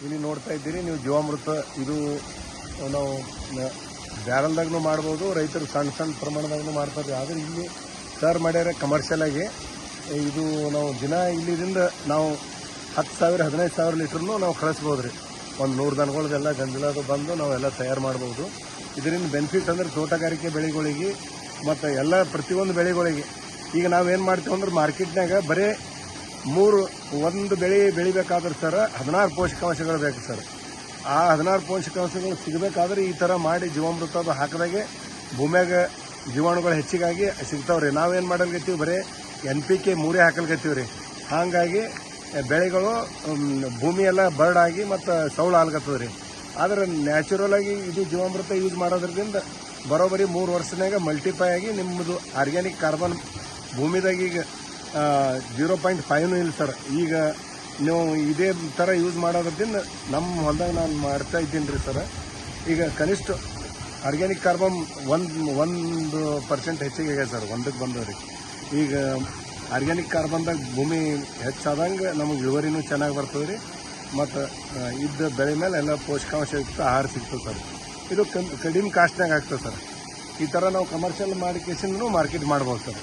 ಇಲ್ಲಿ ನೋಡ್ತಾ ಇದ್ದೀರಿ ನೀವು ಜೀವಾಮೃತ. ಇದು ನಾವು ಬ್ಯಾರಲ್ದಾಗೂ ಮಾಡ್ಬೋದು, ರೈತರು ಸಣ್ಣ ಸಣ್ಣ ಪ್ರಮಾಣದಾಗೂ ಮಾಡ್ತಾರೆ. ಆದರೆ ಇಲ್ಲಿ ಸರ್ ಮಾಡ್ಯಾರ ಕಮರ್ಷಿಯಲ್ ಆಗಿ. ಇದು ನಾವು ದಿನ ಇಲ್ಲಿದಿಂದ ನಾವು 10,000 15,000 ಲೀಟ್ರನ್ನು ನಾವು ಕಳಿಸ್ಬೋದು ರೀ. ಒಂದು 100 ದನಗಳದೆಲ್ಲ ಗಂಜಲದು ಬಂದು ನಾವೆಲ್ಲ ತಯಾರು ಮಾಡ್ಬೋದು. ಇದರಿಂದ ಬೆನಿಫಿಟ್ ಅಂದರೆ ತೋಟಗಾರಿಕೆ ಬೆಳೆಗಳಿಗೆ ಮತ್ತು ಎಲ್ಲ ಪ್ರತಿಯೊಂದು ಬೆಳೆಗಳಿಗೆ. ಈಗ ನಾವೇನು ಮಾಡ್ತೀವಿ ಅಂದ್ರೆ ಮಾರ್ಕೆಟ್ನಾಗ ಬರೀ ಒಂದು ಬೆಳೆ ಬೆಳಿಬೇಕಾದ್ರೆ ಸರ್ 16 ಪೋಷಕಾಂಶಗಳು ಬೇಕು ಸರ್. ಆ 16 ಪೋಷಕಾಂಶಗಳು ಸಿಗಬೇಕಾದ್ರೆ ಈ ಥರ ಮಾಡಿ ಜೀವಾಮೃತ ಅದು ಹಾಕಿದಾಗೆ ಭೂಮ್ಯಾಗ ಜೀವಾಣುಗಳು ಹೆಚ್ಚಿಗಾಗಿ ಸಿಗ್ತಾವೆ ರೀ. ನಾವೇನು ಮಾಡಲ್ಗತ್ತೀವಿ ಬರೀ NPK 3 ಹಾಕಲ್ಗತ್ತೀವಿ ರೀ. ಹಾಗಾಗಿ ಬೆಳೆಗಳು ಭೂಮಿ ಎಲ್ಲ ಬರ್ಡ್ ಆಗಿ ಮತ್ತು ಸೌಳು ಆಗ್ಲತ್ತದ ರೀ. ಆದರೆ ನ್ಯಾಚುರಲಾಗಿ ಇದು ಜೀವಾಮೃತ ಯೂಸ್ ಮಾಡೋದ್ರಿಂದ ಬರೋಬ್ಬರಿ 3 ವರ್ಷನಾಗ ಮಲ್ಟಿಫೈ ಆಗಿ ನಿಮ್ಮದು ಆರ್ಗ್ಯಾನಿಕ್ ಕಾರ್ಬನ್ ಭೂಮಿದಾಗ ಈಗ 0.5 ಇಲ್ಲ ಸರ್. ಈಗ ನೀವು ಇದೇ ಥರ ಯೂಸ್ ಮಾಡೋದ್ರಿಂದ ನಮ್ಮ ಹೊಲದಾಗ ನಾನು ಮಾಡ್ತಾ ಇದ್ದೀನಿ ರೀ ಸರ್. ಈಗ ಕನಿಷ್ಠ ಆರ್ಗ್ಯಾನಿಕ್ ಕಾರ್ಬನ್ 1% ಹೆಚ್ಚಿಗೆ ಆಗ್ಯದ ಸರ್, 1ಕ್ಕೆ ಬಂದವ್ರಿ. ಈಗ ಆರ್ಗ್ಯಾನಿಕ್ ಕಾರ್ಬನ್ದಾಗ ಭೂಮಿ ಹೆಚ್ಚಾದಂಗೆ ನಮಗೆ ಇಳುವರಿನೂ ಚೆನ್ನಾಗಿ ಬರ್ತದೆ ರೀ. ಮತ್ತು ಇದ್ದ ಬೆಳೆ ಮೇಲೆ ಎಲ್ಲ ಪೋಷಕಾಂಶಯುಕ್ತ ಆಹಾರ ಸಿಗ್ತದೆ ಸರ್. ಇದು ಕಡಿಮೆ ಕಾಸ್ಟ್ನಾಗ ಆಗ್ತದೆ ಸರ್. ಈ ಥರ ನಾವು ಕಮರ್ಷಿಯಲ್ ಮಾಡಿ ಕೇಸಿಂದನೂ ಮಾರ್ಕೆಟ್ ಮಾಡ್ಬೋದು ಸರ್.